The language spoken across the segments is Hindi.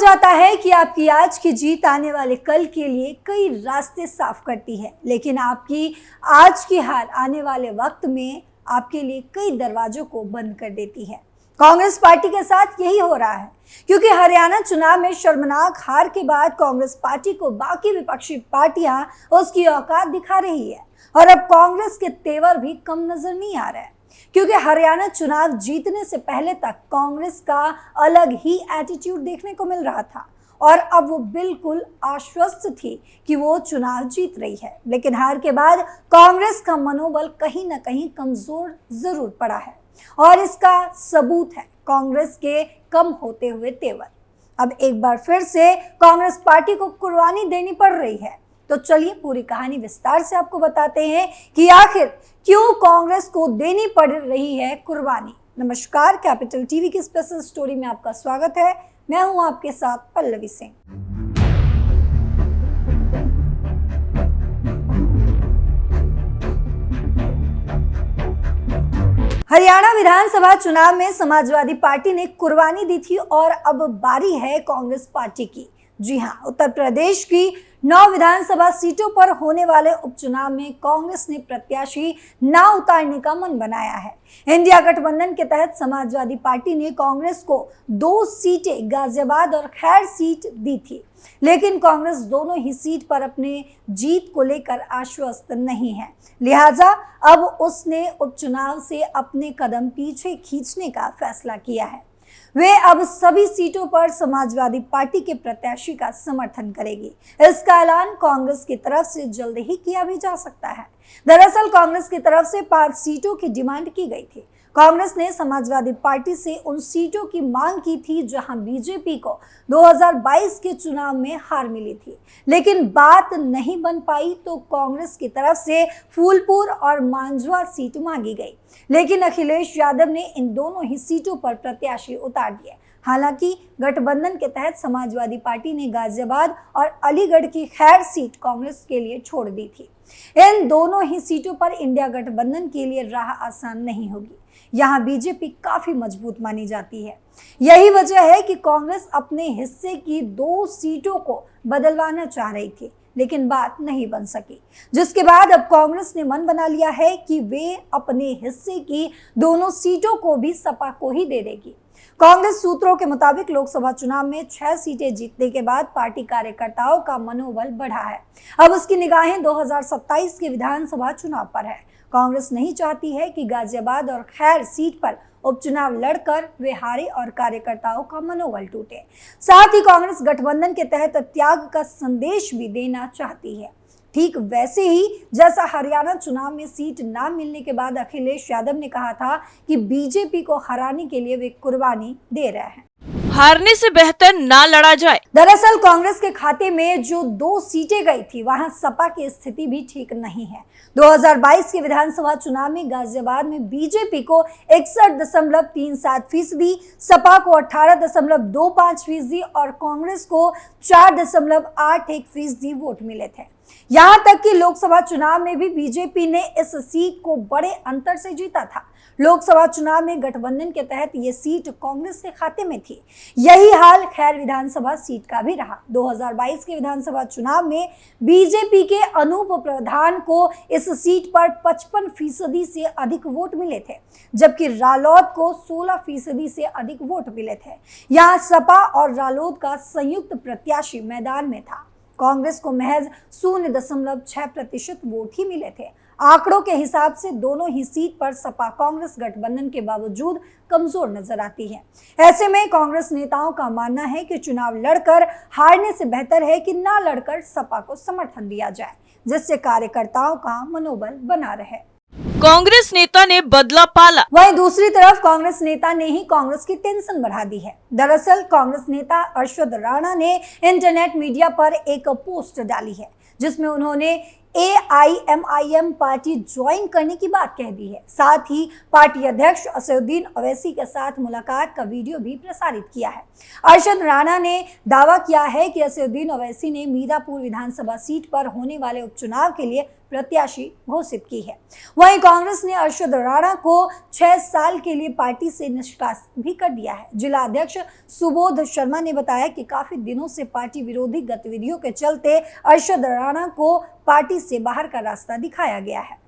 जाता है कि आपकी आज की जीत आने वाले कल के लिए कई रास्ते साफ करती है, लेकिन आपकी आज की हार आने वाले वक्त में आपके लिए कई दरवाजों को बंद कर देती है। कांग्रेस पार्टी के साथ यही हो रहा है, क्योंकि हरियाणा चुनाव में शर्मनाक हार के बाद कांग्रेस पार्टी को बाकी विपक्षी पार्टियां उसकी औकात दिखा रही है और अब कांग्रेस के तेवर भी कम नजर नहीं आ रहे हैं, क्योंकि हरियाणा चुनाव जीतने से पहले तक कांग्रेस का अलग ही एटीट्यूड देखने को मिल रहा था और अब वो बिल्कुल आश्वस्त थी कि वो चुनाव जीत रही है। लेकिन हार के बाद कांग्रेस का मनोबल कहीं ना कहीं कमजोर जरूर पड़ा है और इसका सबूत है कांग्रेस के कम होते हुए तेवर। अब एक बार फिर से कांग्रेस पार्टी को कुर्बानी देनी पड़ रही है। तो चलिए पूरी कहानी विस्तार से आपको बताते हैं कि आखिर क्यों कांग्रेस को देनी पड़ रही है कुर्बानी। नमस्कार, कैपिटल टीवी की स्पेशल स्टोरी में आपका स्वागत है। मैं हूं आपके साथ पल्लवी सिंह। हरियाणा विधानसभा चुनाव में समाजवादी पार्टी ने कुर्बानी दी थी और अब बारी है कांग्रेस पार्टी की। जी हां, उत्तर प्रदेश की 9 विधानसभा सीटों पर होने वाले उपचुनाव में कांग्रेस ने प्रत्याशी ना उतारने का मन बनाया है। इंडिया गठबंधन के तहत समाजवादी पार्टी ने कांग्रेस को 2 सीटें गाजियाबाद और खैर सीट दी थी, लेकिन कांग्रेस दोनों ही सीट पर अपने जीत को लेकर आश्वस्त नहीं है। लिहाजा अब उसने उपचुनाव से अपने कदम पीछे खींचने का फैसला किया है। वे अब सभी सीटों पर समाजवादी पार्टी के प्रत्याशी का समर्थन करेगी। इसका ऐलान कांग्रेस की तरफ से जल्द ही किया भी जा सकता है। दरअसल कांग्रेस की तरफ से 5 सीटों की डिमांड की गई थी। कांग्रेस ने समाजवादी पार्टी से उन सीटों की मांग की थी जहां बीजेपी को 2022 के चुनाव में हार मिली थी, लेकिन बात नहीं बन पाई तो कांग्रेस की तरफ से फूलपुर और मांझवा सीट मांगी गई, लेकिन अखिलेश यादव ने इन दोनों ही सीटों पर प्रत्याशी उतार दिए। हालांकि गठबंधन के तहत समाजवादी पार्टी ने गाजियाबाद और अलीगढ़ की खैर सीट कांग्रेस के लिए छोड़ दी थी। इन दोनों ही सीटों पर इंडिया गठबंधन के लिए राह आसान नहीं होगी। यहाँ बीजेपी काफी मजबूत मानी जाती है। यही वजह है कि कांग्रेस अपने हिस्से की 2 सीटों को बदलवाना चाह रही थी, लेकिन बात नहीं बन सकी, जिसके बाद अब कांग्रेस ने मन बना लिया है कि वे अपने हिस्से की दोनों सीटों को भी सपा को ही दे देगी। कांग्रेस सूत्रों के मुताबिक लोकसभा चुनाव में 6 सीटें जीतने के बाद पार्टी कार्यकर्ताओं का मनोबल बढ़ा है। अब उसकी निगाहें 2027 के विधानसभा चुनाव पर है। कांग्रेस नहीं चाहती है कि गाजियाबाद और खैर सीट पर उपचुनाव लड़कर वे हारे और कार्यकर्ताओं का मनोबल टूटे। साथ ही कांग्रेस गठबंधन के तहत त्याग का संदेश भी देना चाहती है। ठीक वैसे ही जैसा हरियाणा चुनाव में सीट ना मिलने के बाद अखिलेश यादव ने कहा था कि बीजेपी को हराने के लिए वे कुर्बानी दे रहे हैं। हारने से बेहतर ना लड़ा जाए। दरअसल कांग्रेस के खाते में जो 2 सीटें गई थी, वहां सपा की स्थिति भी ठीक नहीं है। 2022 के विधानसभा चुनाव में गाजियाबाद में बीजेपी को 61.37%, सपा को 18.25% और कांग्रेस को 4.81% वोट मिले थे। यहां तक कि लोकसभा चुनाव में भी बीजेपी ने इस सीट को बड़े अंतर से जीता था। लोकसभा चुनाव में गठबंधन के तहत ये सीट कांग्रेस के खाते में थी। यही हाल खैर विधानसभा सीट का भी रहा। 2022 के विधानसभा चुनाव में बीजेपी के अनूप प्रधान को इस सीट पर 55% से अधिक वोट मिले थे, जबकि रालोद को 16% से अधिक वोट मिले थे। यहाँ सपा और रालोद का संयुक्त प्रत्याशी मैदान में था। कांग्रेस को महज 0.6% वोट ही मिले थे। आंकड़ों के हिसाब से दोनों ही सीट पर सपा कांग्रेस गठबंधन के बावजूद कमजोर नजर आती है। ऐसे में कांग्रेस नेताओं का मानना है कि चुनाव लड़कर हारने से बेहतर है कि ना लड़कर सपा को समर्थन दिया जाए, जिससे कार्यकर्ताओं का मनोबल बना रहे। कांग्रेस नेता ने बदला पाला। वहीं दूसरी तरफ कांग्रेस नेता ने ही कांग्रेस की टेंशन बढ़ा दी है। दरअसल कांग्रेस नेता अरशद राणा ने इंटरनेट मीडिया पर एक पोस्ट डाली है, जिसमें उन्होंने AIMIM पार्टी ज्वाइन करने की बात कह दी है। साथ ही पार्टी अध्यक्ष असदुद्दीन ओवैसी के साथ मुलाकात का वीडियो भी प्रसारित किया है। अरशद राणा ने दावा किया है कि असदुद्दीन ओवैसी ने मीरापुर विधानसभा सीट पर होने वाले उपचुनाव के लिए प्रत्याशी घोषित की है। वहीं कांग्रेस ने अरशद राणा को 6 साल के लिए पार्टी से निष्कासित भी कर दिया है। जिला अध्यक्ष सुबोध शर्मा ने बताया कि काफी दिनों से पार्टी विरोधी गतिविधियों के चलते अरशद राणा को पार्टी से बाहर का रास्ता दिखाया गया है।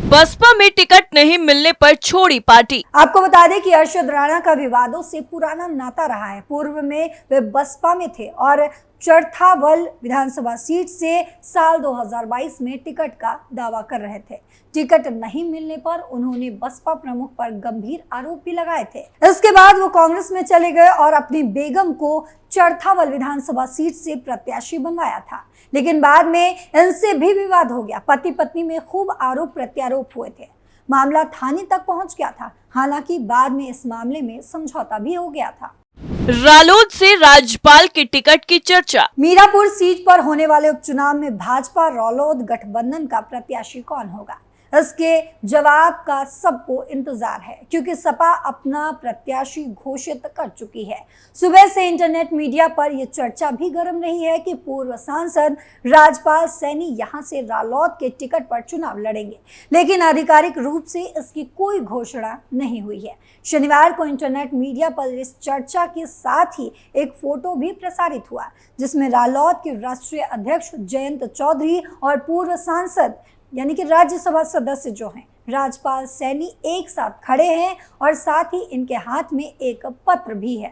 बसपा में टिकट नहीं मिलने पर छोड़ी पार्टी। आपको बता दें कि अरशद राणा का विवादों से पुराना नाता रहा है। पूर्व में वे बसपा में थे और चरथावल विधानसभा सीट से साल 2022 में टिकट का दावा कर रहे थे। टिकट नहीं मिलने पर उन्होंने बसपा प्रमुख पर गंभीर आरोप भी लगाए थे। इसके बाद वो कांग्रेस में चले गए और अपनी बेगम को चरथावल विधानसभा सीट से प्रत्याशी बनवाया था, लेकिन बाद में इनसे भी विवाद हो गया। पति पत्नी में खूब आरोप प्रत्यारोप हुए थे। मामला थाने तक पहुंच गया था। हालांकि बाद में इस मामले में समझौता भी हो गया था। रालोद से राज्यपाल की टिकट की चर्चा। मीरापुर सीट पर होने वाले उपचुनाव में भाजपा रालोद गठबंधन का प्रत्याशी कौन होगा, इसके जवाब का सबको इंतजार है, क्योंकि सपा अपना प्रत्याशी घोषित कर चुकी है। सुबह से इंटरनेट मीडिया पर यह चर्चा भी गर्म रही है कि पूर्व सांसद राजपाल सैनी यहां से रालोद के टिकट पर चुनाव लड़ेंगे, लेकिन आधिकारिक रूप से इसकी कोई घोषणा नहीं हुई है। शनिवार को इंटरनेट मीडिया पर इस चर्चा के साथ ही एक फोटो भी प्रसारित हुआ, जिसमें रालोद के राष्ट्रीय अध्यक्ष जयंत चौधरी और पूर्व सांसद यानी कि राज्यसभा सदस्य जो हैं राजपाल सैनी एक साथ खड़े हैं और साथ ही इनके हाथ में एक पत्र भी है।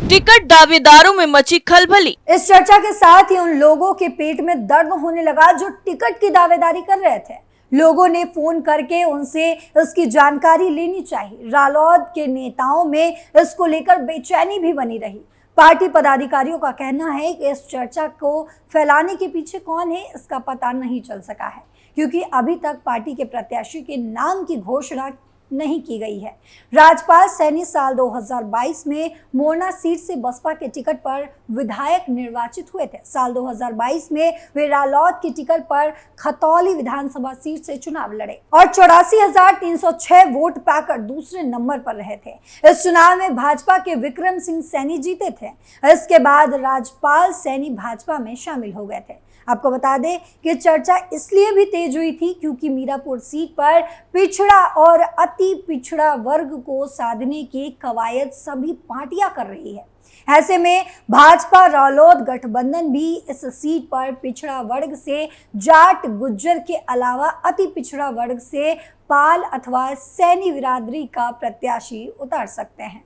टिकट दावेदारों में मची खलबली। इस चर्चा के साथ ही उन लोगों के पेट में दर्द होने लगा जो टिकट की दावेदारी कर रहे थे। लोगों ने फोन करके उनसे इसकी जानकारी लेनी चाहिए। रालोद के नेताओं में इसको लेकर बेचैनी भी बनी रही। पार्टी पदाधिकारियों का कहना है कि इस चर्चा को फैलाने के पीछे कौन है इसका पता नहीं चल सका है, क्योंकि अभी तक पार्टी के प्रत्याशी के नाम की घोषणा नहीं की गई है। राजपाल सैनी साल 2022 में मोरना सीट से बसपा के टिकट पर विधायक निर्वाचित हुए थे। साल 2022 में वे रालोद की टिकट पर खतौली विधानसभा सीट से चुनाव लड़े और 84,306 वोट पाकर दूसरे नंबर पर रहे थे। इस चुनाव में भाजपा के विक्रम सिंह सैनी जीते थे। इसके बाद राजपाल सैनी भाजपा में शामिल हो गए थे। आपको बता दें कि चर्चा इसलिए भी तेज हुई थी क्योंकि मीरापुर सीट पर पिछड़ा और अति पिछड़ा वर्ग को साधने की कवायद सभी पार्टियां कर रही है। ऐसे में भाजपा रालोद गठबंधन भी इस सीट पर पिछड़ा वर्ग से जाट गुज्जर के अलावा अति पिछड़ा वर्ग से पाल अथवा सैनी बिरादरी का प्रत्याशी उतार सकते हैं।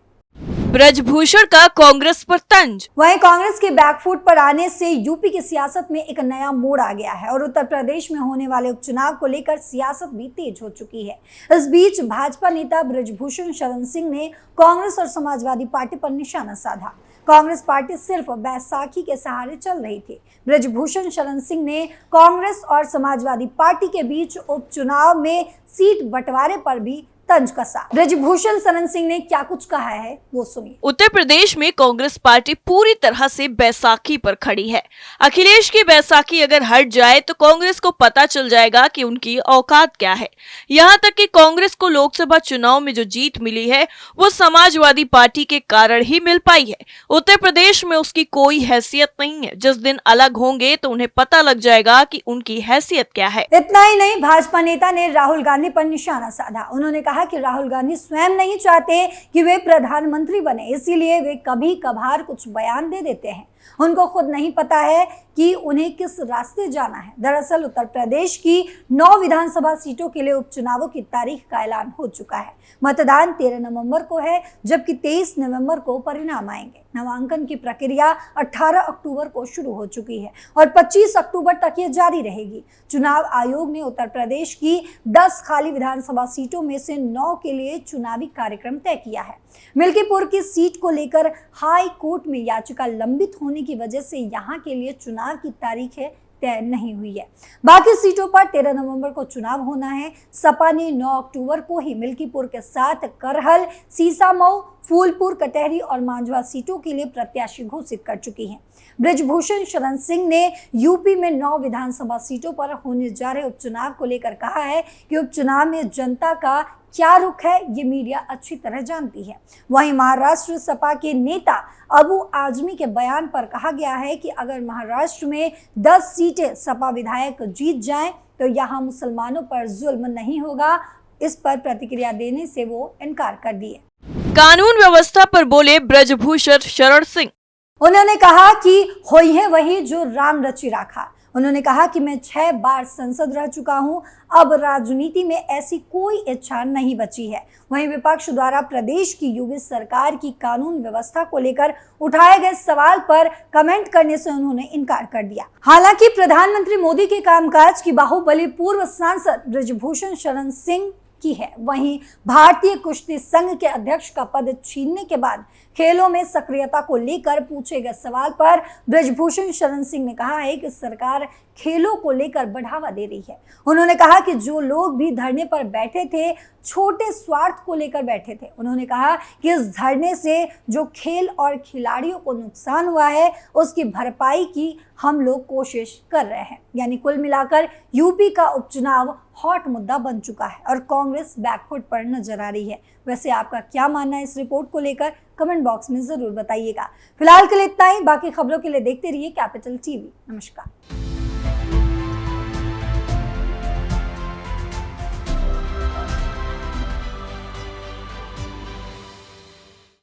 ब्रजभूषण का कांग्रेस पर तंज। वहीं कांग्रेस के बैकफुट पर आने से यूपी की सियासत में एक नया मोड़ आ गया है और उत्तर प्रदेश में होने वाले उपचुनाव को लेकर सियासत भी तेज हो चुकी है। इस बीच भाजपा नेता ब्रजभूषण शरण सिंह ने कांग्रेस और समाजवादी पार्टी पर निशाना साधा। कांग्रेस पार्टी सिर्फ बैसाखी के सहारे चल रही थी। ब्रजभूषण शरण सिंह ने कांग्रेस और समाजवादी पार्टी के बीच उपचुनाव में सीट बंटवारे पर भी तंज कसा। ब्रजभूषण शरण सिंह ने क्या कुछ कहा है वो सुनिए। उत्तर प्रदेश में कांग्रेस पार्टी पूरी तरह से बैसाखी पर खड़ी है। अखिलेश की बैसाखी अगर हट जाए तो कांग्रेस को पता चल जाएगा कि उनकी औकात क्या है। यहाँ तक कि कांग्रेस को लोकसभा चुनाव में जो जीत मिली है वो समाजवादी पार्टी के कारण ही मिल पाई है। उत्तर प्रदेश में उसकी कोई हैसियत नहीं है। जिस दिन अलग होंगे तो उन्हें पता लग जाएगा कि उनकी हैसियत क्या है। इतना ही नहीं, भाजपा नेता ने राहुल गांधी पर निशाना साधा। उन्होंने कहा कि राहुल गांधी स्वयं नहीं चाहते कि वे प्रधानमंत्री बने, इसीलिए वे कभी कभार कुछ बयान दे देते हैं। उनको खुद नहीं पता है कि उन्हें किस रास्ते जाना है। दरअसल उत्तर प्रदेश की 9 विधानसभा सीटों के लिए उपचुनावों की तारीख का ऐलान हो चुका है। मतदान 13 नवंबर को है, जबकि 23 नवंबर को परिणाम आएंगे। नामांकन की प्रक्रिया 18 अक्टूबर को शुरू हो चुकी है और 25 अक्टूबर तक ये जारी रहेगी। चुनाव आयोग ने उत्तर प्रदेश की 10 खाली विधानसभा सीटों में से 9 के लिए चुनावी कार्यक्रम तय किया है। मिल्कीपुर की सीट को लेकर हाई कोर्ट में याचिका लंबित होने की वजह से यहां के लिए चुनाव की तारीखें तय नहीं हुई है। बाकी सीटों पर 13 नवंबर को चुनाव होना है। सपा ने 9 अक्टूबर को ही मिल्कीपुर के साथ करहल, सीसामऊ, फूलपुर, कटहरी और मांझवा सीटों के लिए प्रत्याशी घोषित कर चुकी है। बृजभूषण शरण सिंह ने यूपी में 9 विधानसभा सीटों पर होने जा रहे उपचुनाव को लेकर कहा है कि उपचुनाव में जनता का क्या रुख है ये मीडिया अच्छी तरह जानती है। वहीं महाराष्ट्र सपा के नेता अबू आजमी के बयान पर कहा गया है कि अगर महाराष्ट्र में 10 सीटें सपा विधायक जीत जाएं तो यहां मुसलमानों पर जुल्म नहीं होगा। इस पर प्रतिक्रिया देने से वो इनकार कर दिए। कानून व्यवस्था पर बोले बृजभूषण शरण सिंह। उन्होंने कहा कि होई है वही जो राम रचि राखा। उन्होंने कहा कि मैं 6 बार संसद रह चुका हूं, अब राजनीति में ऐसी कोई इच्छा नहीं बची है। वहीं विपक्ष द्वारा प्रदेश की योगी सरकार की कानून व्यवस्था को लेकर उठाए गए सवाल पर कमेंट करने से उन्होंने इनकार कर दिया। हालांकि प्रधानमंत्री मोदी के कामकाज की बाहुबली पूर्व सांसद बृजभूषण शरण सिंह की है। वहीं भारतीय कुश्ती संघ के अध्यक्ष का पद छीनने के बाद खेलों में सक्रियता को लेकर पूछे गए सवाल पर बृजभूषण शरण सिंह ने कहा है कि सरकार खेलों को लेकर बढ़ावा दे रही है। उन्होंने कहा कि जो लोग भी धरने पर बैठे थे छोटे स्वार्थ को लेकर बैठे थे। उन्होंने कहा कि इस धरने से जो खेल और खिलाड़ियों को नुकसान हुआ है उसकी भरपाई की हम लोग कोशिश कर रहे हैं। यानी कुल मिलाकर यूपी का उपचुनाव हॉट मुद्दा बन चुका है और कांग्रेस बैकफुट पर नजर आ रही है। वैसे आपका क्या मानना है इस रिपोर्ट को लेकर, कमेंट बॉक्स में जरूर बताइएगा। फिलहाल के लिए इतना ही। बाकी खबरों के लिए देखते रहिए कैपिटल टीवी। नमस्कार।